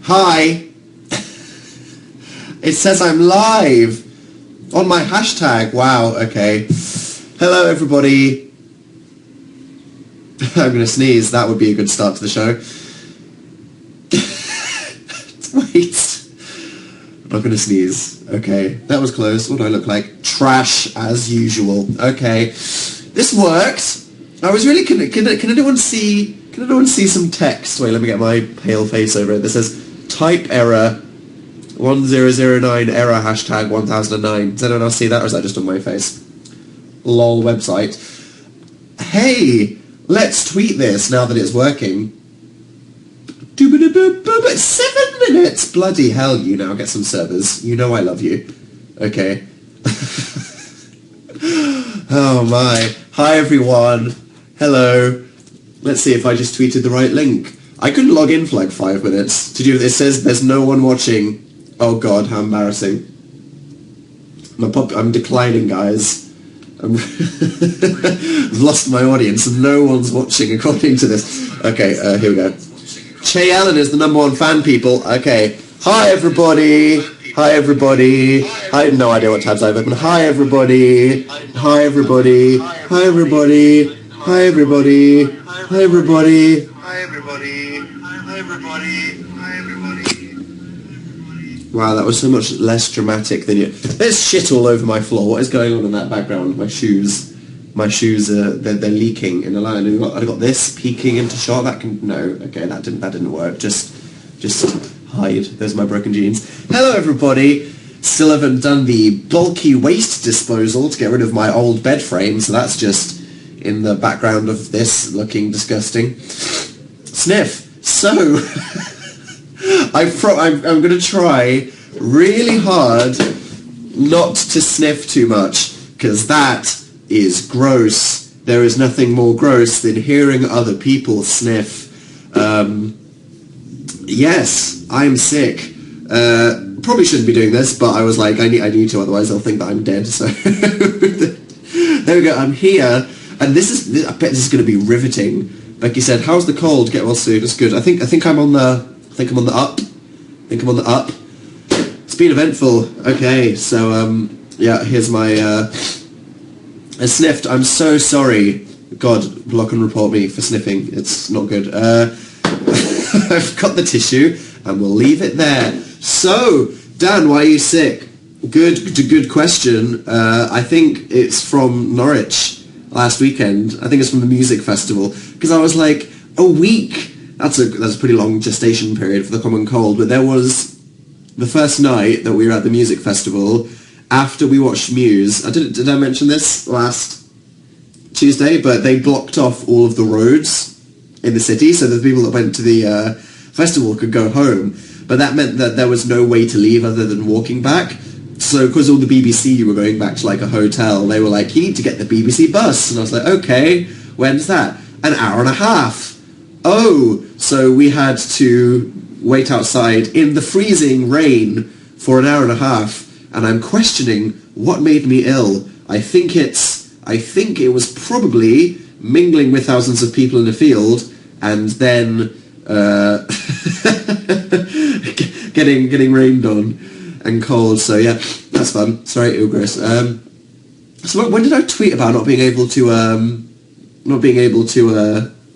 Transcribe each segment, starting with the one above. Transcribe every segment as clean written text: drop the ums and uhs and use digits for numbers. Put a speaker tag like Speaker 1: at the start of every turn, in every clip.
Speaker 1: Hi. It says I'm live on my hashtag. Wow, okay. Hello, everybody. I'm going to sneeze. That would be a good start to the show. Wait. I'm not going to sneeze. Okay, that was close. What do I look like? Trash as usual. Okay. This worked. I was really... Can anyone see... Can anyone see some text? Wait, let me get my pale face over it. That says, type error 1009 error hashtag 1009. Does anyone else see that, or is that just on my face? Lol website. Hey, let's tweet this now that it's working. 7 minutes! Bloody hell, you now get some servers. You know I love you. Okay. Oh my. Hi everyone. Hello. Let's see if I just tweeted the right link. I couldn't log in for like 5 minutes. Did you? It says there's no one watching. Oh god, how embarrassing. I'm declining, guys. I've lost my audience and no one's watching according to this. Okay, here we go. Che Ellen is the #1 fan, people. Okay. Hi everybody. Hi everybody. I have no idea what tabs I've opened. Hi everybody. Hi everybody. Hi everybody. Hi everybody. Hi everybody. Hi everybody. Hi everybody. Hi everybody. Wow, that was so much less dramatic than you. There's shit all over my floor. What is going on in that background? My shoes. My shoes are they're leaking in the line. I've got this peeking into shot. That can no. Okay, that didn't work. Just hide. Those are my broken jeans. Hello everybody. Still haven't done the bulky waste disposal to get rid of my old bed frame, so that's just in the background of this looking disgusting. Sniff. So I'm going to try really hard not to sniff too much, because that is gross. There is nothing more gross than hearing other people sniff. Yes, I'm sick. Probably shouldn't be doing this, but I was like, I need to, otherwise they'll think that I'm dead. So there we go. I'm here, and I bet this is going to be riveting. Becky said, "How's the cold? Get well soon." It's good. I think I'm on the up. It's been eventful. Okay, so yeah, here's my. I sniffed. I'm so sorry. God, block and report me for sniffing. It's not good. I've got the tissue, and we'll leave it there. So, Dan, why are you sick? Good question. I think it's from Norwich last weekend. I think it's from the music festival, because I was like, a week. That's a pretty long gestation period for the common cold. But there was the first night that we were at the music festival. After we watched Muse, did I mention this last Tuesday? But they blocked off all of the roads in the city, so the people that went to the festival could go home. But that meant that there was no way to leave other than walking back. So, because all the BBC were going back to like a hotel, they were like, "You need to get the BBC bus." And I was like, "Okay, when's that?" An hour and a half. Oh, so we had to wait outside in the freezing rain for an hour and a half. And I'm questioning what made me ill. I think it was probably mingling with thousands of people in a field, and then getting rained on and cold. So yeah, that's fun. Sorry, gross. So when did I tweet about not being able to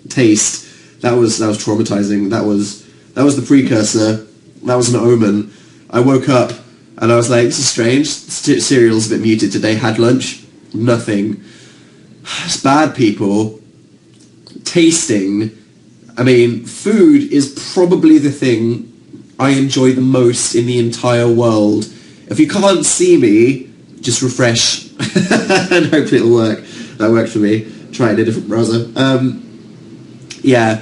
Speaker 1: taste? That was traumatizing. That was the precursor. That was an omen. I woke up. And I was like, this is strange. Cereal's a bit muted today. Had lunch. Nothing. It's bad, people. Tasting. I mean, food is probably the thing I enjoy the most in the entire world. If you can't see me, just refresh. And hopefully it'll work. That worked for me. Try it in a different browser. Yeah.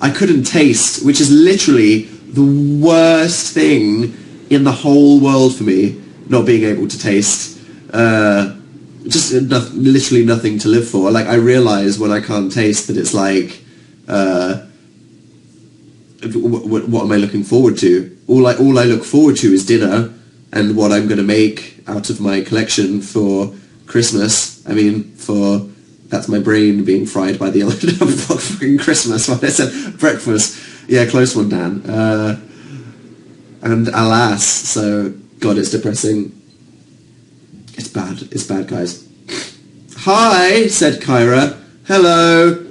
Speaker 1: I couldn't taste, which is literally the worst thing in the whole world for me, not being able to taste. Just literally nothing to live for. Like, I realise when I can't taste that it's like, what am I looking forward to? All I look forward to is dinner and what I'm going to make out of my collection for Christmas. I mean, that's my brain being fried by the fucking Christmas when I said breakfast. Yeah, close one, Dan. and alas. So, God, it's depressing. It's bad, guys. Hi, said Kyra. Hello.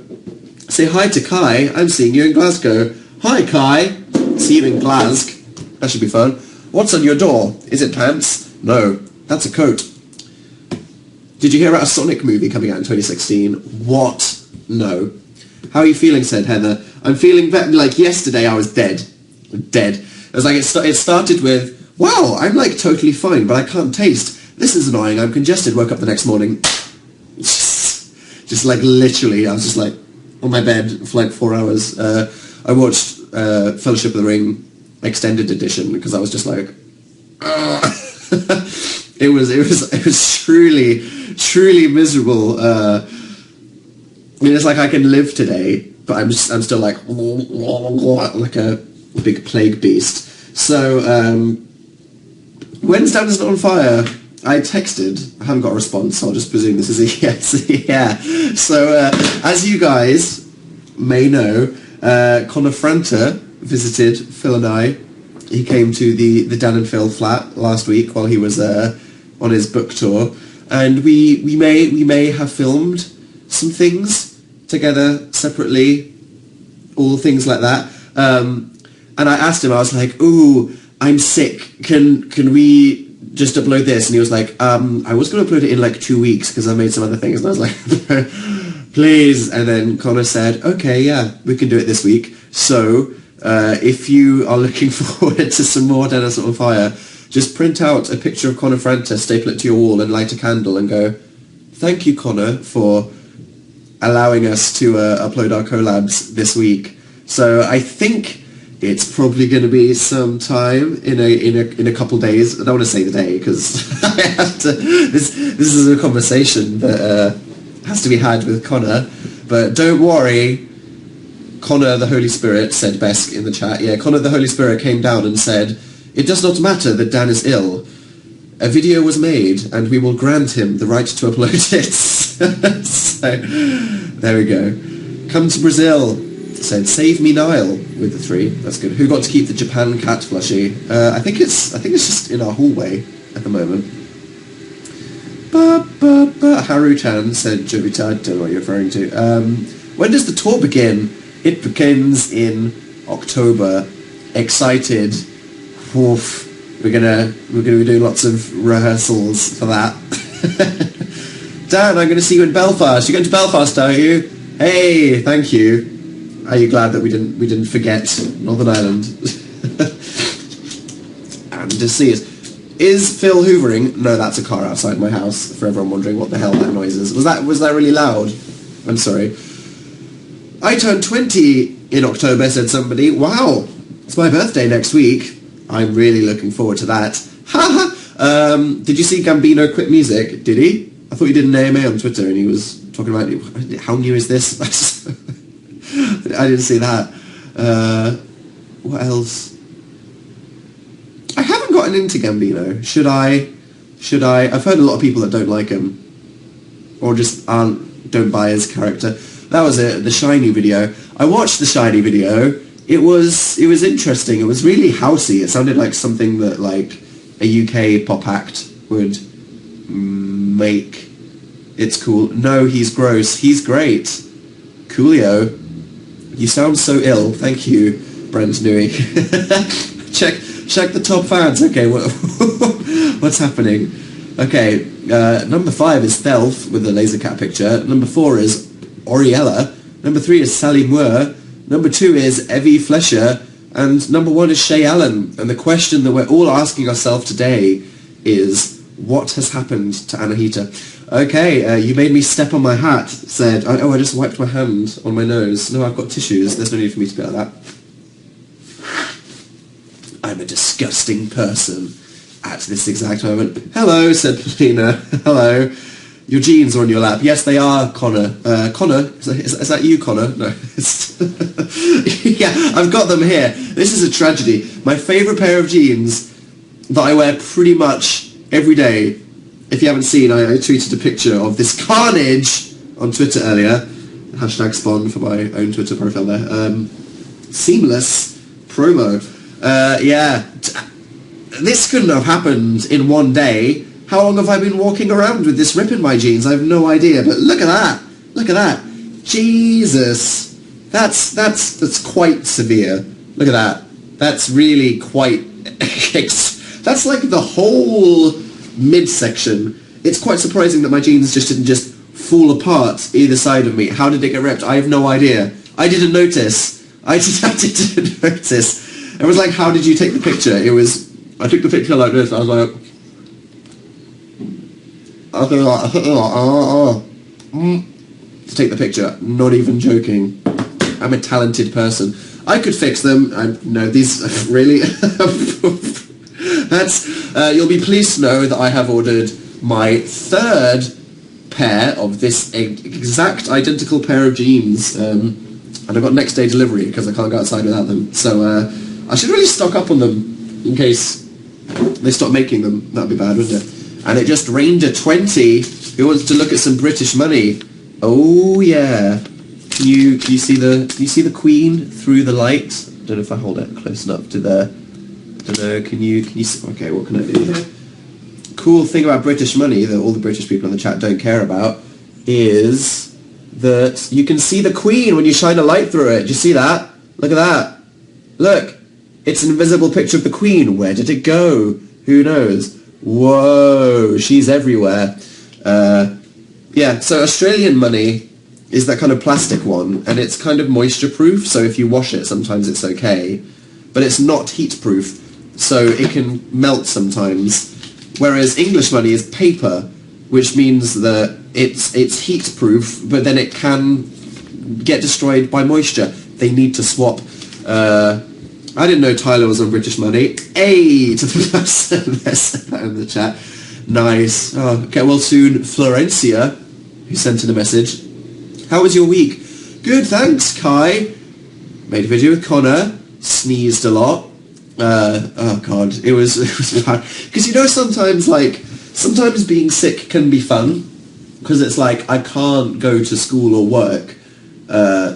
Speaker 1: Say hi to Kai. I'm seeing you in Glasgow. Hi, Kai. See you in Glasgow. That should be fun. What's on your door? Is it pants? No, that's a coat. Did you hear about a Sonic movie coming out in 2016? What? No. How are you feeling, said Heather. I'm feeling better. Like yesterday I was dead. Dead. It was like it started with, wow, I'm like totally fine, but I can't taste. This is annoying. I'm congested. Woke up the next morning. Just like literally, I was just like on my bed for like 4 hours. I watched Fellowship of the Ring extended edition because I was just like, it was truly miserable. I mean, it's like I can live today, but I'm still like a big plague beast. So when Stan's not on fire, I texted. I haven't got a response, so I'll just presume this is a yes. Yeah. So as you guys may know, Connor Franta visited Phil and I. He came to the Dan and Phil flat last week while he was on his book tour, and we may have filmed some things together separately, all things like that. And I asked him, I was like, "Ooh, I'm sick. Can we just upload this?" And he was like, "I was going to upload it in like 2 weeks because I made some other things." And I was like, "Please." And then Connor said, "Okay, yeah, we can do it this week." So if you are looking forward to some more Dennis on Fire, just print out a picture of Connor Franta, staple it to your wall, and light a candle and go, "Thank you, Connor, for allowing us to upload our collabs this week." So I think it's probably going to be some time in a couple days. I don't want to say the day because I have to. This is a conversation that has to be had with Connor. But don't worry, Connor the Holy Spirit, said Besk in the chat. Yeah, Connor the Holy Spirit came down and said, "It does not matter that Dan is ill. A video was made, and we will grant him the right to upload it." So there we go. Come to Brazil. Said, "Save me Nile," with the 3. That's good. Who got to keep the Japan cat plushie? I think it's just in our hallway at the moment. Haru-chan, said Jovita. I don't know what you're referring to. When does the tour begin? It begins in October. Excited. Oof. We're gonna be doing lots of rehearsals for that. Dan, I'm gonna see you in Belfast. You're going to Belfast, are you? Hey, thank you. Are you glad that we didn't forget Northern Ireland? And to see us. Is Phil hoovering? No, that's a car outside my house. For everyone wondering what the hell that noise is. Was that really loud? I'm sorry. I turned 20 in October, said somebody. Wow, it's my birthday next week. I'm really looking forward to that. Ha! Did you see Gambino quit music? Did he? I thought he did an AMA on Twitter and he was talking about how new is this? I didn't see that. What else? I haven't gotten into Gambino. Should I? I've heard a lot of people that don't like him, or just don't buy his character. That was it. The Shiny video. I watched the Shiny video. It was interesting. It was really housey. It sounded like something that like a UK pop act would make. It's cool. No, he's gross. He's great. Coolio. You sound so ill. Thank you, Brent Newey. check the top fans. Okay, what's happening? Okay, number 5 is Thelf with the laser cat picture. Number 4 is Oriella. Number 3 is Sally Moore. Number 2 is Evie Flesher. And number 1 is Shay Allen. And the question that we're all asking ourselves today is, what has happened to Anahita? Okay, you made me step on my hat, said, oh, I just wiped my hand on my nose. No, I've got tissues. There's no need for me to be like that. I'm a disgusting person at this exact moment. Hello, said Paulina. Hello. Your jeans are on your lap. Yes, they are, Connor. Connor? Is that you, Connor? No. Yeah, I've got them here. This is a tragedy. My favourite pair of jeans that I wear pretty much every day. If you haven't seen, I tweeted a picture of this carnage on Twitter earlier. Hashtag spawn for my own Twitter profile there. Seamless promo. Yeah. This couldn't have happened in one day. How long have I been walking around with this rip in my jeans? I have no idea. But look at that. Look at that. Jesus. That's quite severe. Look at that. That's really quite... that's like the whole midsection. It's quite surprising that my jeans didn't just fall apart either side of me. How did it get ripped? I have no idea. I didn't notice. I didn't notice. It was like, how did you take the picture? I took the picture like this. I was like... to take the picture. Not even joking. I'm a talented person. I could fix them. No, these... really? That's... you'll be pleased to know that I have ordered my third pair of this exact identical pair of jeans. And I've got next day delivery because I can't go outside without them. So I should really stock up on them in case they stop making them. That'd be bad, wouldn't it? And it just rained a 20. Who wants to look at some British money? Oh yeah. Can you see the Queen through the light? I don't know if I hold it close enough to the... I don't know. Can you see? Okay, what can I do here? Cool thing about British money that all the British people in the chat don't care about is that you can see the Queen when you shine a light through it. Do you see that? Look at that. Look. It's an invisible picture of the Queen. Where did it go? Who knows? Whoa, she's everywhere. Yeah, so Australian money is that kind of plastic one, and it's kind of moisture proof, so if you wash it sometimes it's okay. But it's not heat proof, so it can melt sometimes. Whereas English money is paper, which means that it's heat proof, but then it can get destroyed by moisture. They need to swap. I didn't know Tyler was on British money. A to the person that said that in the chat. Nice. Oh, okay, well soon Florencia, who sent in a message. How was your week? Good, thanks, Kai. Made a video with Connor. Sneezed a lot. Oh god, it was bad. Because sometimes being sick can be fun. Because it's like, I can't go to school or work.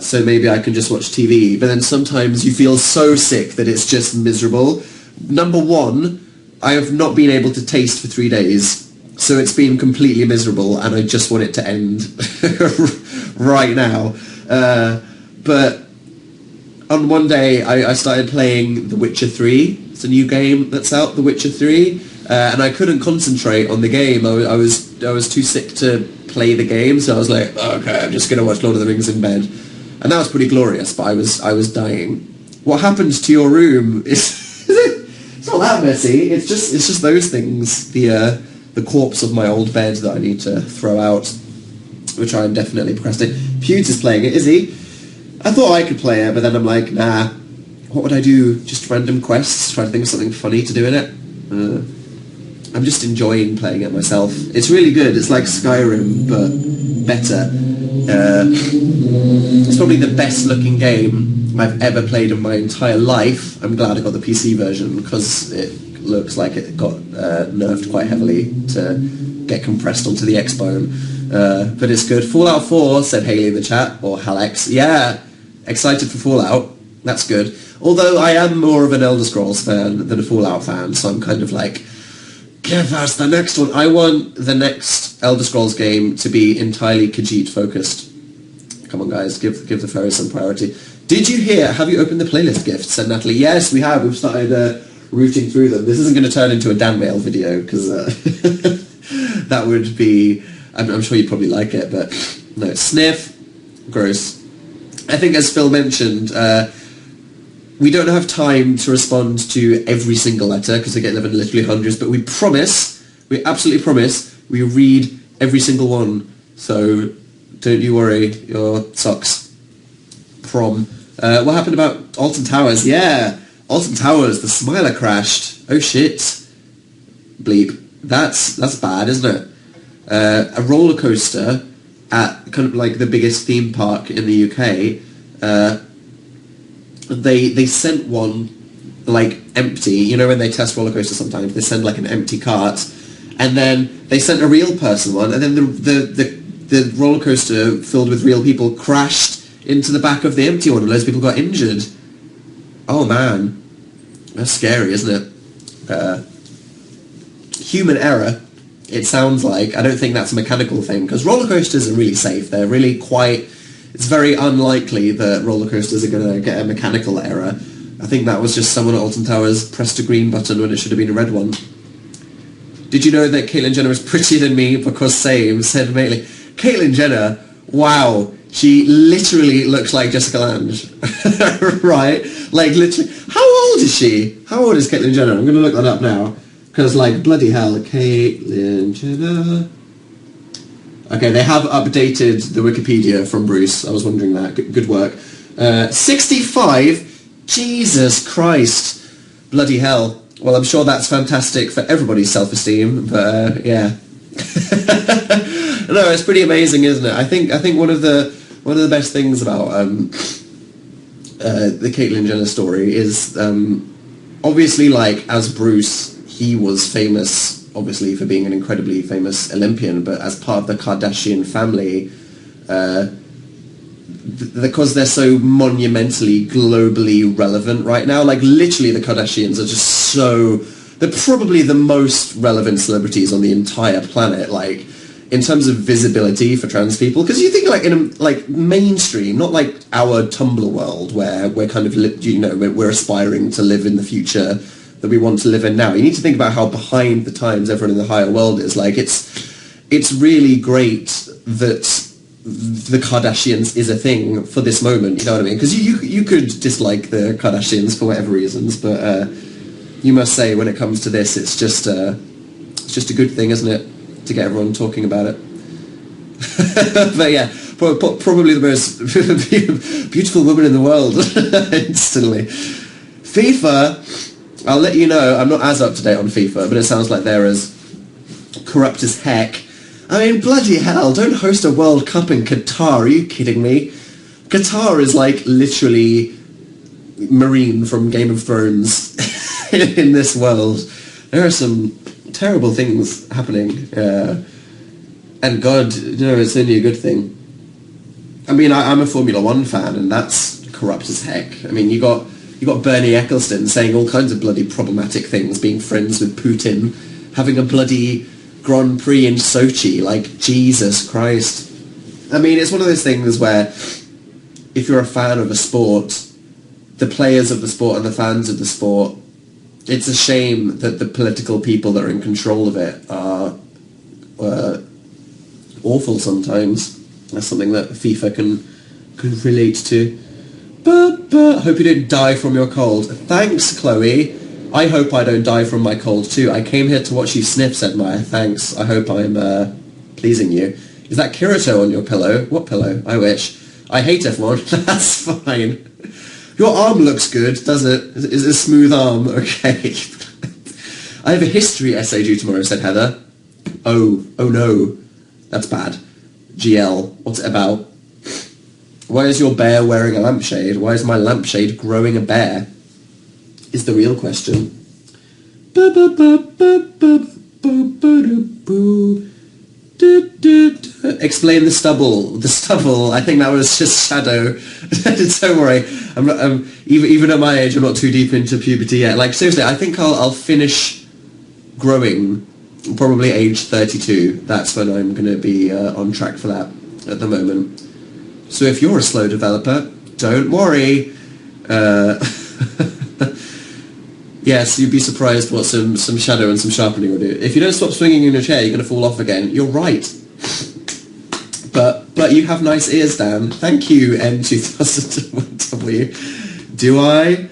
Speaker 1: So maybe I can just watch TV. But then sometimes you feel so sick that it's just miserable. Number one, I have not been able to taste for 3 days. So it's been completely miserable and I just want it to end right now. But on one day I started playing The Witcher 3. It's a new game that's out, The Witcher 3. And I couldn't concentrate on the game. I was too sick to play the game, so I was like, okay, I'm just going to watch Lord of the Rings in bed. And that was pretty glorious, but I was dying. What happened to your room is... it's not that messy. It's just those things. The corpse of my old bed that I need to throw out, which I'm definitely procrastinating. Pewds is playing it, is he? I thought I could play it, but then I'm like, nah. What would I do? Just random quests? Try to think of something funny to do in it? I'm just enjoying playing it myself. It's really good. It's like Skyrim, but better. It's probably the best looking game I've ever played in my entire life. I'm glad I got the PC version because it looks like it got nerfed quite heavily to get compressed onto the X-Bone. But it's good. Fallout 4, said Haley in the chat, or Halex. Yeah, excited for Fallout. That's good. Although I am more of an Elder Scrolls fan than a Fallout fan, so I'm kind of like, give us the next one. I want the next Elder Scrolls game to be entirely Khajiit focused. Come on, guys, give the fairies some priority. Did you hear? Have you opened the playlist gift? Said Natalie. Yes, we have. We've started rooting through them. This isn't going to turn into a Dan Mail video because that would be. I'm sure you'd probably like it, but no. Sniff, gross. I think, as Phil mentioned. We don't have time to respond to every single letter because they get them in literally hundreds, but we absolutely promise, we read every single one. So don't you worry, your socks. Prom. What happened about Alton Towers? Yeah, Alton Towers, the Smiler crashed. Oh shit. Bleep. That's bad, isn't it? A roller coaster at kind of like the biggest theme park in the UK, they sent one like empty. When they test roller coasters sometimes they send like an empty cart, and then they sent a real person one, and then the roller coaster filled with real people crashed into the back of the empty one and loads of people got injured. Oh man. That's scary, isn't it? Human error, it sounds like. I don't think that's a mechanical thing, because roller coasters are really safe. They're really quite... It's very unlikely that roller coasters are going to get a mechanical error. I think that was just someone at Alton Towers pressed a green button when it should have been a red one. Did you know that Caitlyn Jenner is prettier than me? Because same, said Maitly. Caitlyn Jenner, wow, she literally looks like Jessica Lange. Right? Like, literally. How old is she? How old is Caitlyn Jenner? I'm going to look that up now. Because, like, bloody hell, Caitlyn Jenner... Okay, they have updated the Wikipedia from Bruce. I was wondering that. Good work. 65? Jesus Christ. Bloody hell. Well, I'm sure that's fantastic for everybody's self-esteem, but, yeah. No, it's pretty amazing, isn't it? I think one of the best things about the Caitlyn Jenner story is, obviously, like, as Bruce, he was famous, obviously, for being an incredibly famous Olympian, but as part of the Kardashian family, because they're so monumentally, globally relevant right now, like, literally the Kardashians are just so... They're probably the most relevant celebrities on the entire planet, like, in terms of visibility for trans people. Because you think, like, in a, like, mainstream, not like our Tumblr world, where we're kind of, you know, we're aspiring to live in the future that we want to live in now. You need to think about how behind the times everyone in the higher world is. Like, it's really great that the Kardashians is a thing for this moment, you know what I mean? Because you could dislike the Kardashians for whatever reasons, but you must say when it comes to this, it's just a good thing, isn't it, to get everyone talking about it? But yeah, probably the most beautiful woman in the world, instantly. FIFA, I'll let you know, I'm not as up to date on FIFA, but it sounds like they're as corrupt as heck. I mean, bloody hell, don't host a World Cup in Qatar, are you kidding me? Qatar is like literally Marine from Game of Thrones in this world. There are some terrible things happening, and God, you know, it's only a good thing. I mean, I'm a Formula One fan, and that's corrupt as heck. I mean, you got Bernie Ecclestone saying all kinds of bloody problematic things, being friends with Putin, having a bloody Grand Prix in Sochi, like, Jesus Christ. I mean, it's one of those things where if you're a fan of a sport, the players of the sport and the fans of the sport, it's a shame that the political people that are in control of it are awful sometimes. That's something that FIFA can relate to. But I hope you don't die from your cold. Thanks, Chloe. I hope I don't die from my cold too. I came here to watch you sniff, said Maya. Thanks. I hope I'm pleasing you. Is that Kirito on your pillow? What pillow? I wish. I hate F1. That's fine. Your arm looks good, does it? Is it a smooth arm? Okay. I have a history essay due tomorrow, said Heather. Oh no. That's bad. GL. What's it about? Why is your bear wearing a lampshade? Why is my lampshade growing a bear? Is the real question. Explain the stubble. The stubble. I think that was just shadow. Don't worry. I'm not. Even at my age, I'm not too deep into puberty yet. Like, seriously, I think I'll finish growing probably age 32. That's when I'm going to be on track for that at the moment. So if you're a slow developer, don't worry. Yes, you'd be surprised what some shadow and some sharpening will do. If you don't stop swinging in your chair, you're going to fall off again. You're right. But you have nice ears, Dan. Thank you, N2001W. Do I?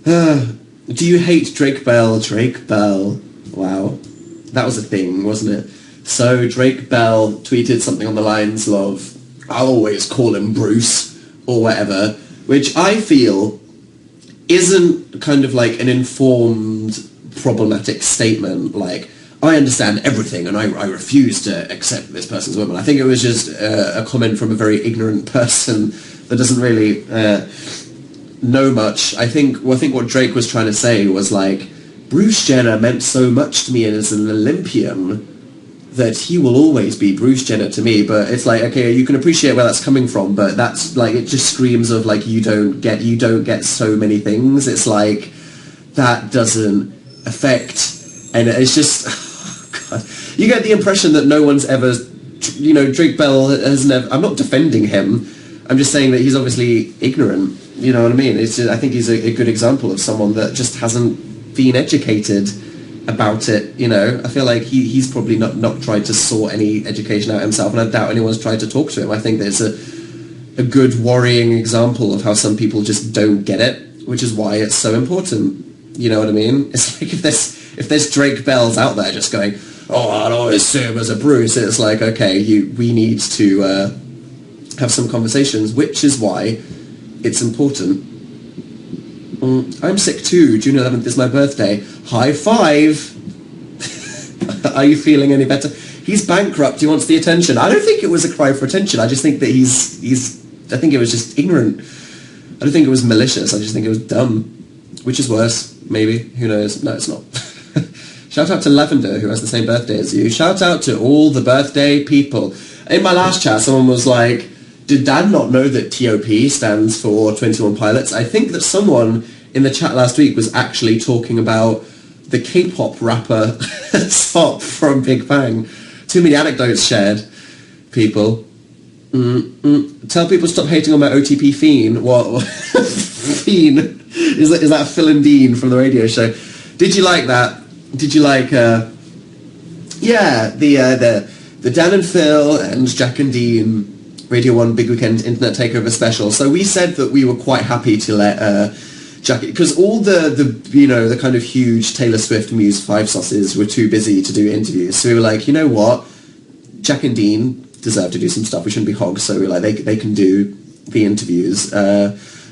Speaker 1: Do you hate Drake Bell? Drake Bell. Wow. That was a thing, wasn't it? So Drake Bell tweeted something on the lines of, I'll always call him Bruce, or whatever, which I feel isn't kind of like an informed, problematic statement, like, I understand everything and I refuse to accept this person's woman. I think it was just a comment from a very ignorant person that doesn't really know much. I think what Drake was trying to say was like, Bruce Jenner meant so much to me as an Olympian that he will always be Bruce Jenner to me. But it's like, okay, you can appreciate where that's coming from, but that's like, it just screams of like, you don't get so many things. It's like that doesn't affect, and it's just, God, you get the impression that no one's ever, Drake Bell has never, I'm not defending him, I'm just saying that he's obviously ignorant, you know what I mean? It's just, I think he's a good example of someone that just hasn't been educated about it, I feel like he's probably not tried to sort any education out himself, and I doubt anyone's tried to talk to him. I think there's a good worrying example of how some people just don't get it, which is why it's so important. You know what I mean? It's like if there's Drake Bells out there just going, oh, I'd always see him as a Bruce, it's like, okay, we need to have some conversations, which is why it's important. I'm sick too. June 11th is my birthday. High five! Are you feeling any better? He's bankrupt. He wants the attention. I don't think it was a cry for attention. I just think that I think it was just ignorant. I don't think it was malicious. I just think it was dumb. Which is worse, maybe. Who knows? No, it's not. Shout out to Lavender, who has the same birthday as you. Shout out to all the birthday people. In my last chat, someone was like, did Dan not know that TOP stands for 21 Pilots? I think that someone in the chat last week was actually talking about the K-pop rapper Top from Big Bang. Too many anecdotes shared, people. Tell people stop hating on my OTP fiend. What? Fiend? Is that Phil and Dean from the radio show? Did you like that? Did you like, the Dan and Phil and Jack and Dean Radio 1 Big Weekend Internet Takeover special? So we said that we were quite happy to let Jack, because all the kind of huge Taylor Swift Muse 5 sauces were too busy to do interviews. So we were like, you know what? Jack and Dean deserve to do some stuff. We shouldn't be hogs. So we were like, they can do the interviews.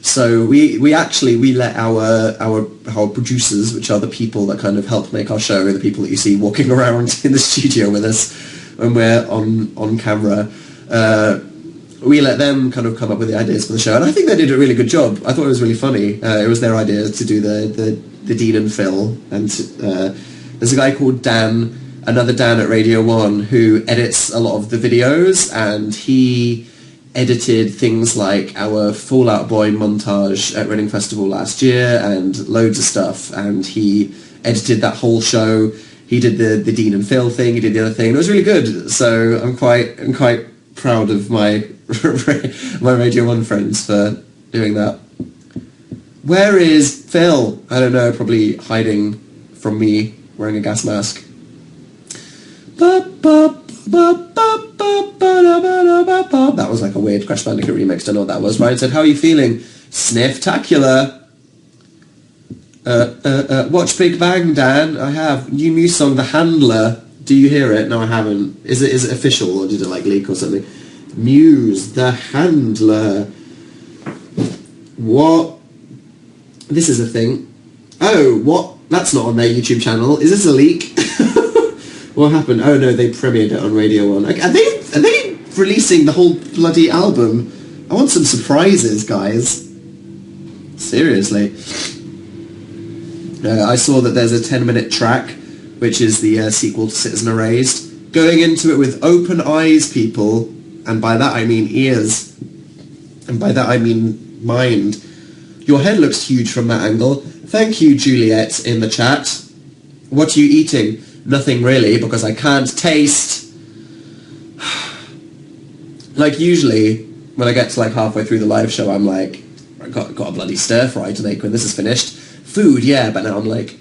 Speaker 1: So we let our producers, which are the people that kind of help make our show, the people that you see walking around in the studio with us when we're on camera, we let them kind of come up with the ideas for the show, and I think they did a really good job. I thought it was really funny. It was their idea to do the Dean and Phil, and there's a guy called Dan, another Dan at Radio 1, who edits a lot of the videos, and he edited things like our Fall Out Boy montage at Reading Festival last year and loads of stuff, and he edited that whole show. He did the Dean and Phil thing, he did the other thing. It was really good, so I'm quite proud of my my Radio 1 friends for doing that. Where is Phil? I don't know, probably hiding from me wearing a gas mask. That was like a weird Crash Bandicoot remix, don't know what that was. Ryan said, how are you feeling? Sniff-tacular. Watch Big Bang, Dan. I have. New song, The Handler. Do you hear it? No, I haven't. Is it official, or did it like leak or something? Muse, The Handler. What? This is a thing. Oh, what? That's not on their YouTube channel. Is this a leak? What happened? Oh no, they premiered it on Radio 1. Are they releasing the whole bloody album? I want some surprises, guys. Seriously. I saw that there's a 10-minute track, which is the sequel to Citizen Erased. Going into it with open eyes, people, and by that I mean ears, and by that I mean mind. Your head looks huge from that angle. Thank you, Juliet, in the chat. What are you eating? Nothing really, because I can't taste. Like usually, when I get to like halfway through the live show, I'm like, I got a bloody stir fry to make when this is finished. Food, yeah, but now I'm like,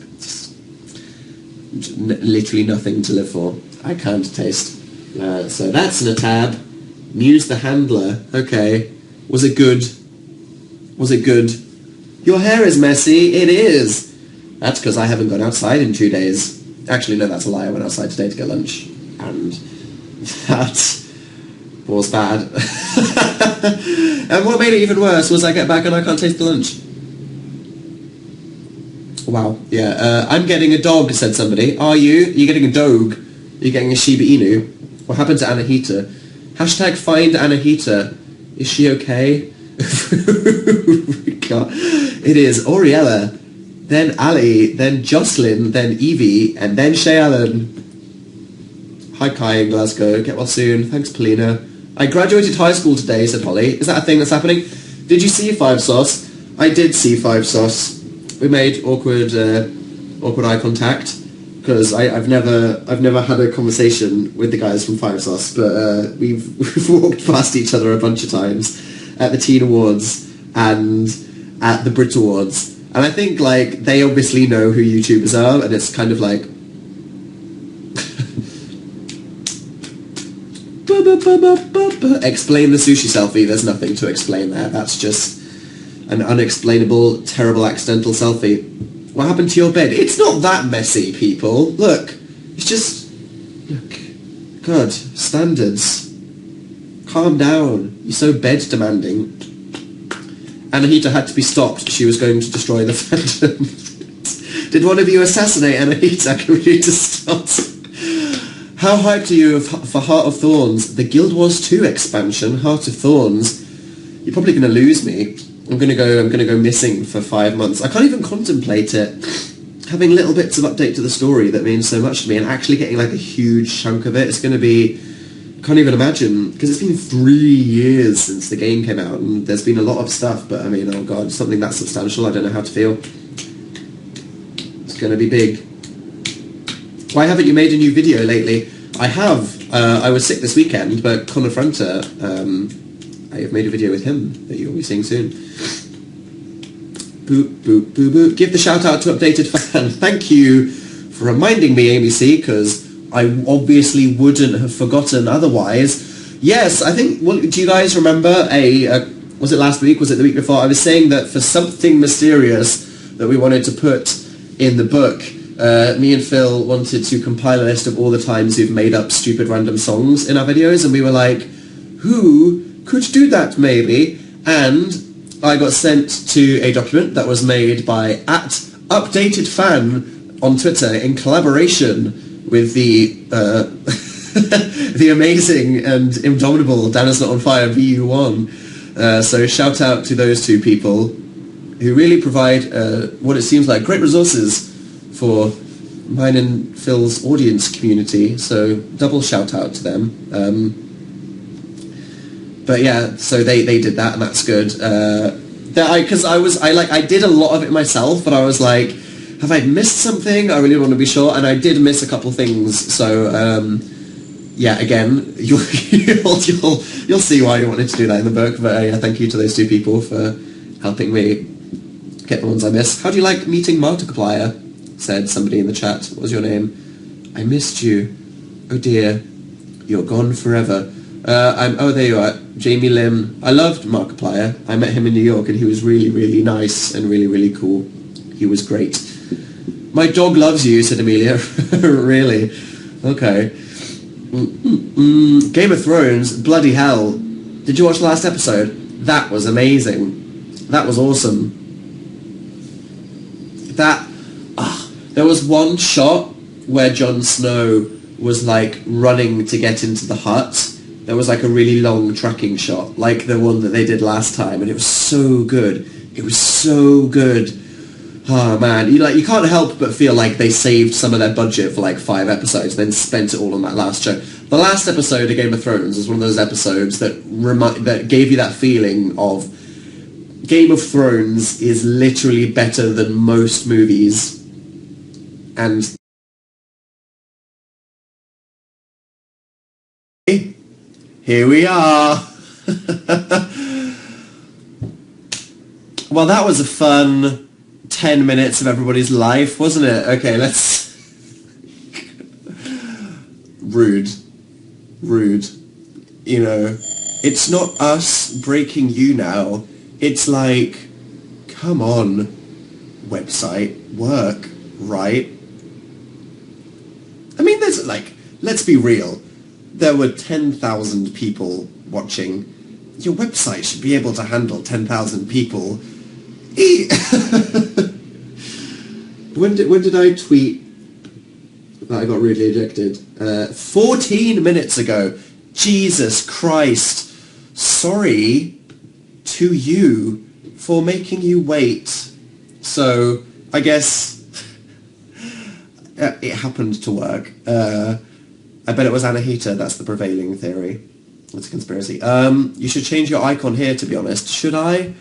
Speaker 1: just literally nothing to live for. I can't taste. So that's in a tab. Muse the Handler. Okay. Was it good? Was it good? Your hair is messy. It is. That's because I haven't gone outside in 2 days. Actually, no, that's a lie. I went outside today to get lunch. And that was bad. And what made it even worse was I get back and I can't taste the lunch. Wow. Yeah. I'm getting a dog, said somebody. Are you? You're getting a dog. You're getting a Shiba Inu. What happened to Anahita? Hashtag find Anahita. Is she okay? God. It is Oriella, then Ali, then Jocelyn, then Evie, and then Shay Allen. Hi Kai in Glasgow. Get well soon. Thanks, Polina. I graduated high school today, said Holly. Is that a thing that's happening? Did you see 5 Sauce? I did see Five Sauce. We made awkward eye contact because I've never had a conversation with the guys from Five Sauce, but we've walked past each other a bunch of times at the Teen Awards and at the Brit Awards, and I think like they obviously know who YouTubers are, and it's kind of like explain the sushi selfie. There's nothing to explain there. That's just an unexplainable, terrible accidental selfie. What happened to your bed? It's not that messy, people. Look, it's just... Look. God, standards. Calm down. You're so bed demanding. Anahita had to be stopped. She was going to destroy the fandom. Did one of you assassinate Anahita? Can we just stop? How hyped are you for Heart of Thorns? The Guild Wars 2 expansion, Heart of Thorns. You're probably going to lose me. I'm gonna go missing for 5 months. I can't even contemplate it. Having little bits of update to the story that means so much to me, and actually getting like a huge chunk of it, it's going to be... Can't even imagine, because it's been 3 years since the game came out, and there's been a lot of stuff, but I mean, oh god, something that substantial, I don't know how to feel. It's going to be big. Why haven't you made a new video lately? I have. I was sick this weekend, but Connor Fronter, I have made a video with him that you'll be seeing soon. Boop, boop, boop, boop. Give the shout out to Updated Fan. Thank you for reminding me, Amy C, because I obviously wouldn't have forgotten otherwise. Yes, I think, well, do you guys remember was it last week, was it the week before? I was saying that for something mysterious that we wanted to put in the book, me and Phil wanted to compile a list of all the times we've made up stupid random songs in our videos, and we were like, who could do that maybe? And I got sent to a document that was made by @UpdatedFan on Twitter in collaboration with the the amazing and indomitable Dan Is Not On Fire VU1. So shout out to those two people who really provide what it seems like great resources for mine and Phil's audience community. So double shout out to them. But yeah, so they did that, and that's good. Because I did a lot of it myself, but I was like, have I missed something? I really want to be sure, and I did miss a couple things. So yeah, again, you'll see why I wanted to do that in the book. But yeah, thank you to those two people for helping me get the ones I missed. How do you like meeting Markiplier? Said somebody in the chat. What was your name? I missed you. Oh dear, you're gone forever. There you are, Jamie Lim. I loved Markiplier. I met him in New York, and he was really, really nice and really, really cool. He was great. My dog loves you, said Amelia. Really? Okay. Game of Thrones, bloody hell. Did you watch the last episode? That was amazing. That was awesome. There was one shot where Jon Snow was like running to get into the hut. There was like a really long tracking shot, like the one that they did last time, and it was so good. It was so good. Oh man, you can't help but feel like they saved some of their budget for like 5 episodes, then spent it all on that last show. The last episode of Game of Thrones is one of those episodes that gave you that feeling of Game of Thrones is literally better than most movies, and here we are. Well, that was a fun 10 minutes of everybody's life, wasn't it? Okay, let's... Rude. You know, it's not us breaking Younow. It's like, come on, website, work, right? I mean, there's like, let's be real. There were 10,000 people watching. Your website should be able to handle 10,000 people. When did I tweet that I got rudely ejected? 14 minutes ago. Jesus Christ. Sorry to you for making you wait. So, I guess it happened to work. I bet it was Anahita, that's the prevailing theory. It's a conspiracy. You should change your icon here, to be honest. Should I?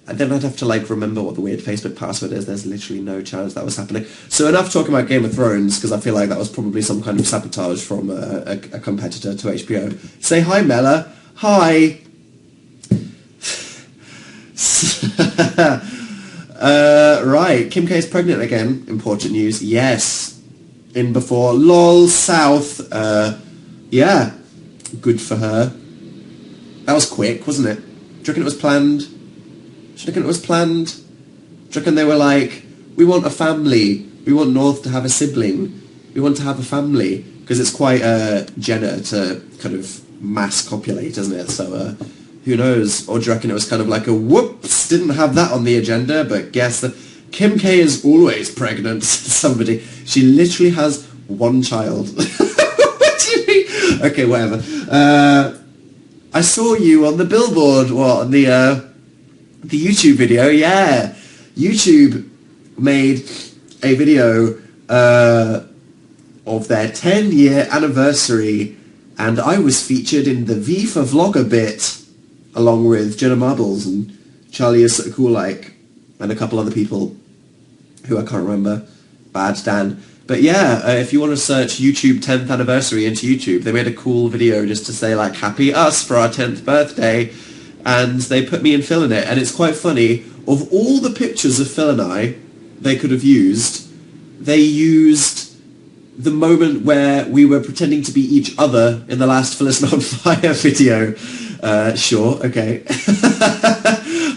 Speaker 1: And then I'd have to like remember what the weird Facebook password is. There's literally no chance that was happening. So enough talking about Game of Thrones, because I feel like that was probably some kind of sabotage from a competitor to HBO. Say hi, Mela. Hi. Right, Kim K is pregnant again. Important news. Yes. In before. Lol, South. Yeah. Good for her. That was quick, wasn't it? Do you reckon it was planned? Do you reckon it was planned? Do you reckon they were like, we want a family. We want North to have a sibling. We want to have a family. Because it's quite Jenna to kind of mass copulate, isn't it? So, who knows? Or do you reckon it was kind of like a whoops, didn't have that on the agenda, but guess that Kim K is always pregnant, somebody. She literally has one child. What do you mean? Okay, whatever. I saw you on the billboard, on the YouTube video, yeah. YouTube made a video of their 10-year anniversary, and I was featured in the V for Vlogger bit, along with Jenna Marbles and Charlie is so cool like, and a couple other people who I can't remember. Bad Dan. But yeah, if you want to search YouTube 10th anniversary into YouTube, they made a cool video just to say like, happy us for our 10th birthday, and they put me and Phil in it, and it's quite funny. Of all the pictures of Phil and I they could have used, they used the moment where we were pretending to be each other in the last Phil is not on fire video. Sure, okay.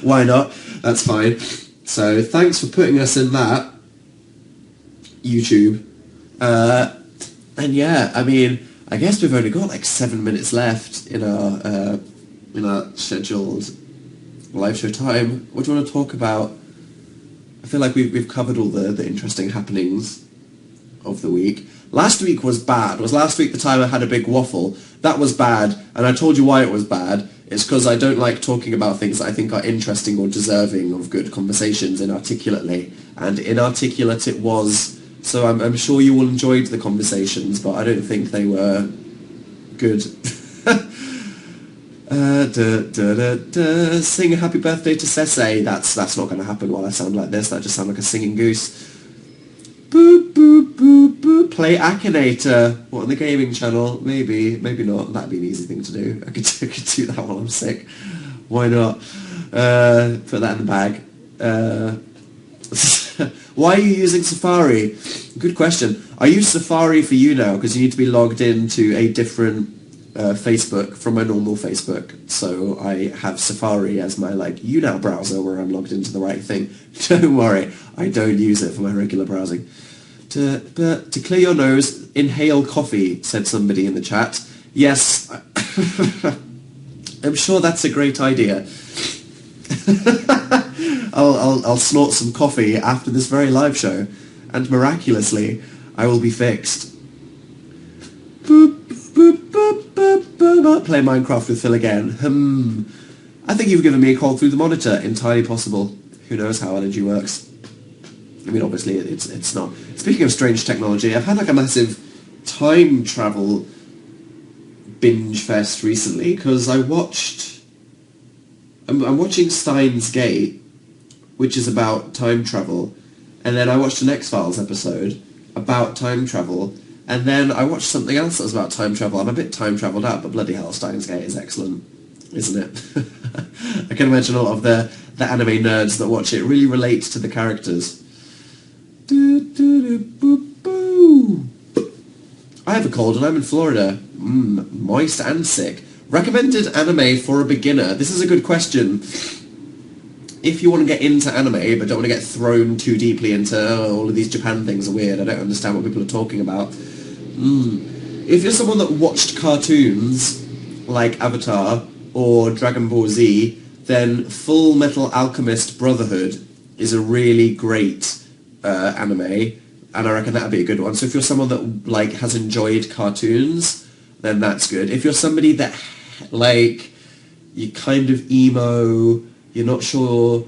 Speaker 1: Why not? That's fine. So thanks for putting us in that, YouTube. And yeah, I mean, I guess we've only got like 7 minutes left in our scheduled live show time. What do you want to talk about? I feel like we've covered all the interesting happenings of the week. Last week was bad. Was last week the time I had a big waffle? That was bad, and I told you why it was bad. It's because I don't like talking about things that I think are interesting or deserving of good conversations inarticulately, and inarticulate it was. So I'm sure you all enjoyed the conversations, but I don't think they were good. Sing a happy birthday to Sese. That's not going to happen while I sound like this. That just sounds like a singing goose. Boop, boop, boop, boop. Play Akinator. What, on the gaming channel? Maybe not. That'd be an easy thing to do. I could do that while I'm sick. Why not? Put that in the bag. Why are you using Safari? Good question. I use Safari for Younow because you need to be logged into a different Facebook from my normal Facebook. So I have Safari as my Younow browser where I'm logged into the right thing. Don't worry, I don't use it for my regular browsing. To clear your nose, inhale coffee, said somebody in the chat. Yes, I'm sure that's a great idea. I'll snort some coffee after this very live show, and miraculously, I will be fixed. Boop, boop, boop, boop, boop. Play Minecraft with Phil again. I think you've given me a call through the monitor. Entirely possible. Who knows how energy works? I mean, obviously, it's not. Speaking of strange technology, I've had a massive time travel binge fest recently because I'm watching Steins Gate, which is about time travel, and then I watched an X-Files episode about time travel, and then I watched something else that was about time travel. I'm a bit time travelled out, but bloody hell, Steins Gate is excellent, isn't it? I can imagine a lot of the anime nerds that watch it really relate to the characters. I have a cold and I'm in Florida. Moist and sick. Recommended anime for a beginner. This is a good question. If you want to get into anime but don't want to get thrown too deeply into all of these Japan things are weird, I don't understand what people are talking about. If you're someone that watched cartoons like Avatar or Dragon Ball Z, then Full Metal Alchemist Brotherhood is a really great anime, and I reckon that'd be a good one. So if you're someone that has enjoyed cartoons, then that's good. If you're somebody that you're kind of emo, you're not sure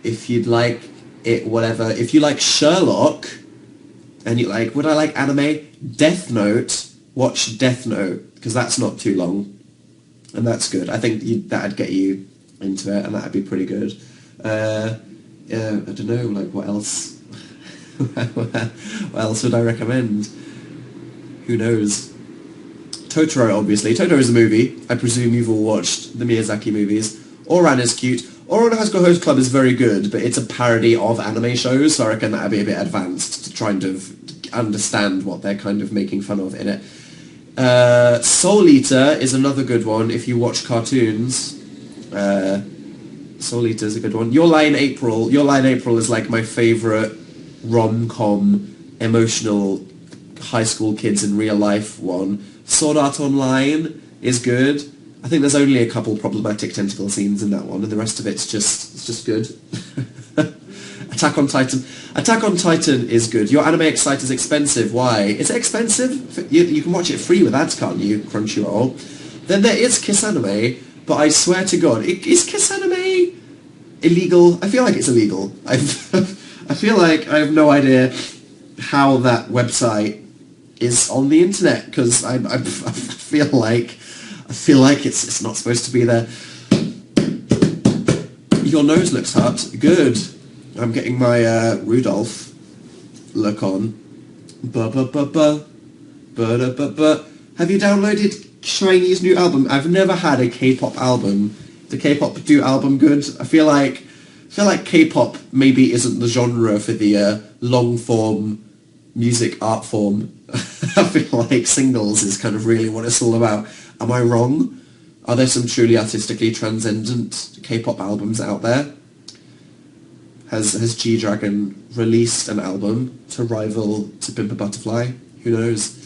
Speaker 1: if you'd like it, whatever. If you like Sherlock, and you're like, would I like anime? Death Note, watch Death Note, because that's not too long, and that's good. I think that'd get you into it, and that'd be pretty good. I don't know, like, what else? What else would I recommend? Who knows? Totoro, obviously. Totoro is a movie. I presume you've all watched the Miyazaki movies. Oran is cute. Oran High School Host Club is very good, but it's a parody of anime shows, so I reckon that'd be a bit advanced to try and understand what they're kind of making fun of in it. Soul Eater is another good one if you watch cartoons. Soul Eater is a good one. Your Lie in April. Your Lie in April is like my favourite rom-com, emotional, high school kids in real life one. Sword Art Online is good. I think there's only a couple problematic tentacle scenes in that one, and the rest of it's just good. Attack on Titan. Attack on Titan is good. Your Anime Excite is expensive. Why? Is it expensive? You can watch it free with ads, can't you, Crunchyroll? Then there is Kiss Anime, but I swear to God, is Kiss Anime illegal? I feel like it's illegal. I feel like I have no idea how that website is on the internet, because I feel like it's not supposed to be there. Your nose looks hot. Good. I'm getting my Rudolph look on. Ba-ba-ba-ba. Ba-da-ba-ba. Have you downloaded Shiny's new album? I've never had a K-pop album. The K-pop do album good? I feel like K-pop maybe isn't the genre for the long-form music art form. I feel like singles is kind of really what it's all about. Am I wrong? Are there some truly artistically transcendent K-pop albums out there? Has G-Dragon released an album to rival To Pimp a Butterfly? Who knows?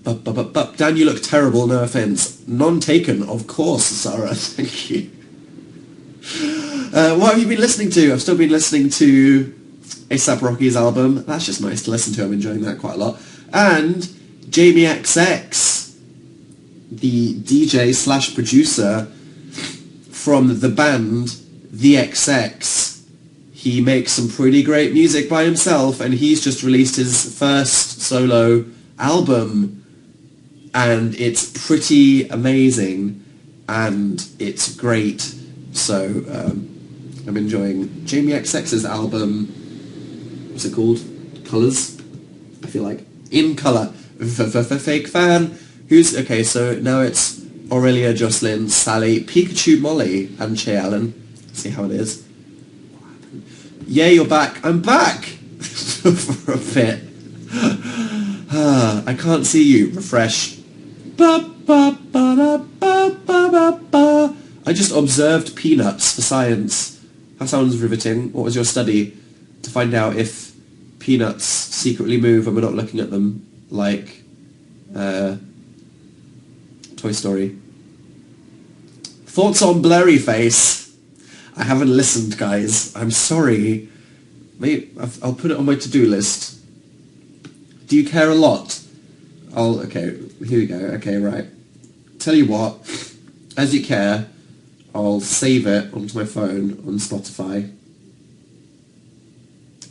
Speaker 1: Dan, you look terrible, no offence. None taken, of course, Sarah. Thank you. What have you been listening to? I've still been listening to A$AP Rocky's album. That's just nice to listen to. I'm enjoying that quite a lot. And Jamie XX, the DJ / producer from the band The XX. He makes some pretty great music by himself, and he's just released his first solo album, and it's pretty amazing, and it's great. So I'm enjoying Jamie XX's album. What's it called? Colours? I feel like. In Colour. Fake fan. Okay, so now it's Aurelia, Jocelyn, Sally, Pikachu, Molly, and Che Allen. See how it is. Yeah, you're back. I'm back! For a bit. I can't see you. Refresh. I just observed peanuts for science. That sounds riveting. What was your study? To find out if peanuts secretly move when we're not looking at them, like Toy Story. Thoughts on Blurryface? I haven't listened, guys. I'm sorry. Maybe I'll put it on my to-do list. Do you care a lot? Okay, here we go. Okay, right. Tell you what, as you care, I'll save it onto my phone on Spotify,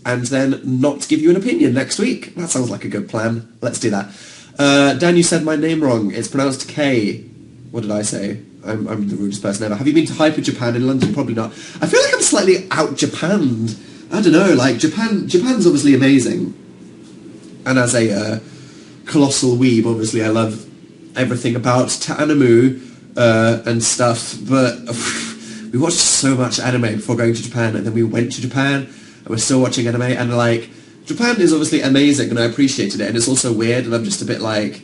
Speaker 1: and then not give you an opinion next week. That sounds like a good plan. Let's do that. Dan, you said my name wrong. It's pronounced K. What did I say? I'm the rudest person ever. Have you been to Hyper Japan in London? Probably not. I feel like I'm slightly out-Japanned. I don't know, like, Japan's obviously amazing. And as a colossal weeb, obviously I love everything about Ta'anamu and stuff, but we watched so much anime before going to Japan, and then we went to Japan, and we're still watching anime, and like, Japan is obviously amazing, and I appreciated it, and it's also weird, and I'm just a bit like...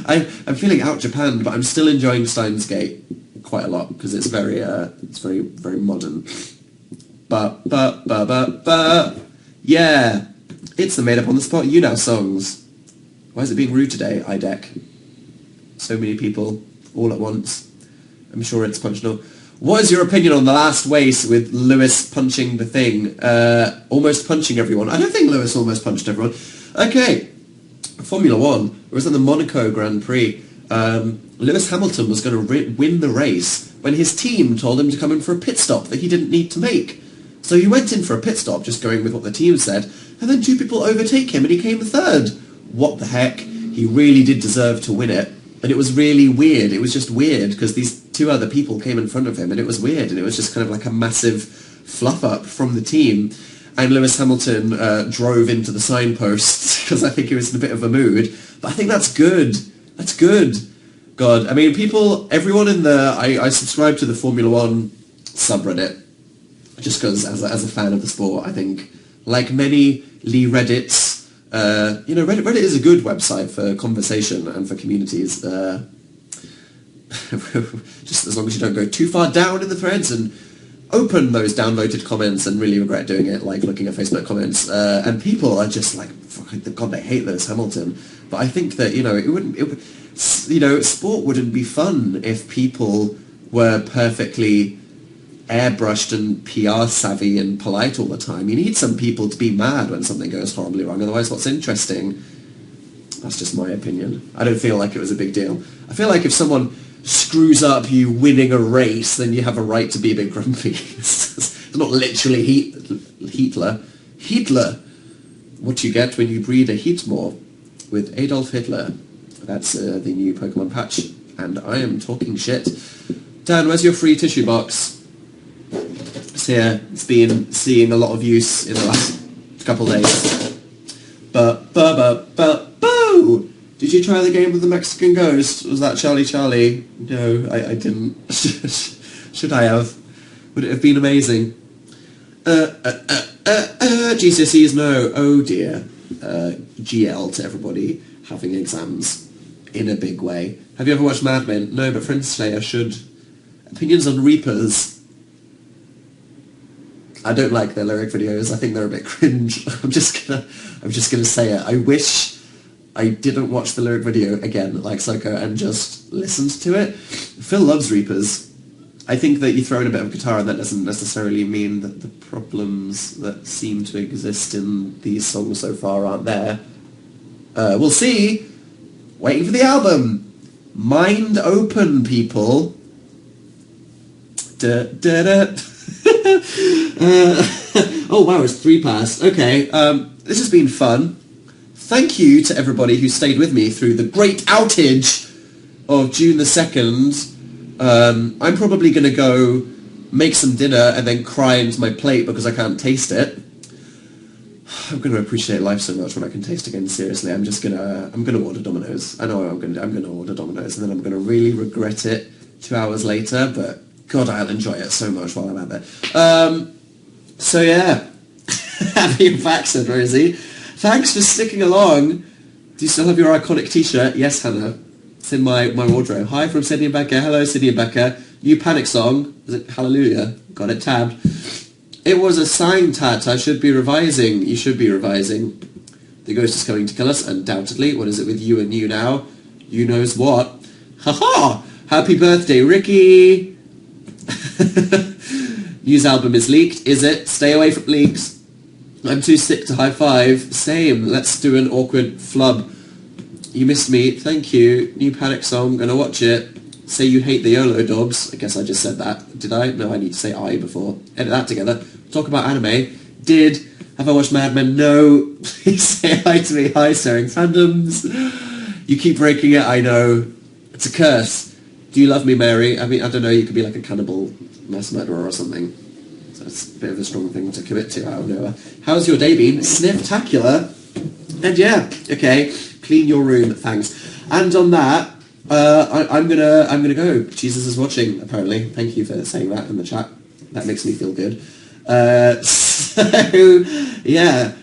Speaker 1: I'm feeling out Japan, but I'm still enjoying Steins Gate quite a lot, because it's very modern. Yeah, it's the made-up-on-the-spot Younow songs. Why is it being rude today, IDEC? So many people, all at once. I'm sure it's functional. What is your opinion on the last race with Lewis punching the thing? Almost punching everyone. I don't think Lewis almost punched everyone. Okay, Formula 1. It was in the Monaco Grand Prix. Lewis Hamilton was going to win the race when his team told him to come in for a pit stop that he didn't need to make. So he went in for a pit stop, just going with what the team said, and then two people overtake him and he came third. What the heck? He really did deserve to win it. And it was really weird. It was just weird because these two other people came in front of him, and it was weird, and it was just kind of like a massive fluff up from the team. And Lewis Hamilton drove into the signposts because I think he was in a bit of a mood. But I think that's good. That's good. God, I mean, everyone in I subscribe to the Formula One subreddit just because as a fan of the sport, I think, like many Lee Reddits, Reddit is a good website for conversation and for communities. Just as long as you don't go too far down in the threads and open those downvoted comments and really regret doing it, like looking at Facebook comments, and people are just like, God, they hate Lewis Hamilton. But I think that, sport wouldn't be fun if people were perfectly airbrushed and PR savvy and polite all the time. You need some people to be mad when something goes horribly wrong, otherwise what's interesting? That's just my opinion. I don't feel like it was a big deal. I feel like if someone screws up you winning a race, then you have a right to be a bit grumpy. It's not literally Hitler. What you get when you breed a Heatmore with Adolf Hitler. That's the new Pokemon patch, and I am talking shit. Dan, where's your free tissue box? It's here. It's been seeing a lot of use in the last couple of days. Boo! Did you try the game with the Mexican ghost? Was that Charlie? No, I didn't. Should I have? Would it have been amazing? GCSEs, no. Oh dear. GL to everybody having exams in a big way. Have you ever watched Mad Men? No, but friends say I should. Opinions on Reapers. I don't like their lyric videos. I think they're a bit cringe. I'm just gonna say it. I wish I didn't watch the lyric video again, like Psycho, and just listened to it. Phil loves Reapers. I think that you throw in a bit of guitar, and that doesn't necessarily mean that the problems that seem to exist in these songs so far aren't there. We'll see. Waiting for the album. Mind open, people. Oh wow, it's 3 past. Okay, this has been fun. Thank you to everybody who stayed with me through the great outage of June the 2nd. I'm probably going to go make some dinner and then cry into my plate because I can't taste it. I'm going to appreciate life so much when I can taste again. Seriously, I'm going to order Domino's. I know I'm going to order Domino's, and then I'm going to really regret it 2 hours later. But God, I'll enjoy it so much while I'm out there. So yeah, happy back, said Rosie. Thanks for sticking along. Do you still have your iconic T-shirt? Yes, Hannah. It's in my wardrobe. Hi from Sydney and Becca. Hello, Sydney and Becca. New Panic song. Is it Hallelujah? Got it tabbed. It was a sign, Tat. I should be revising. You should be revising. The ghost is coming to kill us, undoubtedly. What is it with you and you now? You knows what. Ha-ha! Happy birthday, Ricky! News album is leaked. Is it? Stay away from leaks. I'm too sick to high five. Same. Let's do an awkward flub. You missed me. Thank you. New Panic song. Gonna watch it. Say you hate the YOLO Dobbs. I guess I just said that. Did I? No, I need to say I before. Edit that together. Talk about anime. Did. Have I watched Mad Men? No. Please say hi to me. Hi, staring fandoms. You keep breaking it. I know. It's a curse. Do you love me, Mary? I mean, I don't know. You could be like a cannibal mass murderer or something. So it's a bit of a strong thing to commit to. I don't know. How's your day been? Sniff-tacular. And yeah, okay. Clean your room, thanks. And on that, I'm gonna go. Jesus is watching, apparently. Thank you for saying that in the chat. That makes me feel good. So yeah,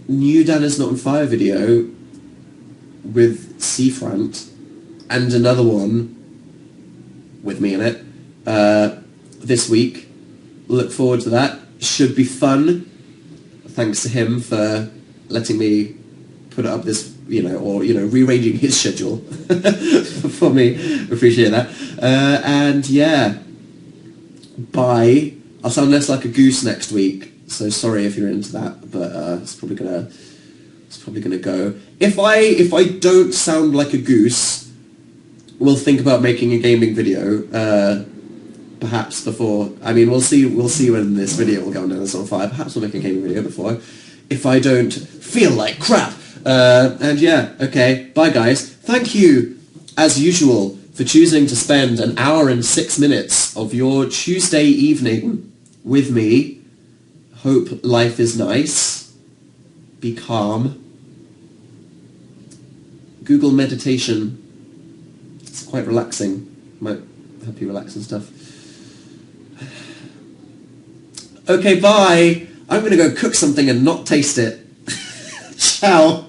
Speaker 1: new Dan is Not on Fire video with Seafront, and another one with me in it this week. Look forward to that. Should be fun. Thanks to him for letting me put it up this, or rearranging his schedule for me. Appreciate that. And yeah, bye. I'll sound less like a goose next week, so sorry if you're into that, but it's probably gonna go. If I don't sound like a goose, we'll think about making a gaming video. Perhaps before. I mean, we'll see when this video will go on Dennis on Fire. Perhaps we'll make a gaming video before. If I don't feel like crap. And yeah, okay. Bye, guys. Thank you, as usual, for choosing to spend an hour and 6 minutes of your Tuesday evening with me. Hope life is nice. Be calm. Google meditation. It's quite relaxing. Might help you relax and stuff. Okay, bye. I'm going to go cook something and not taste it. Ciao.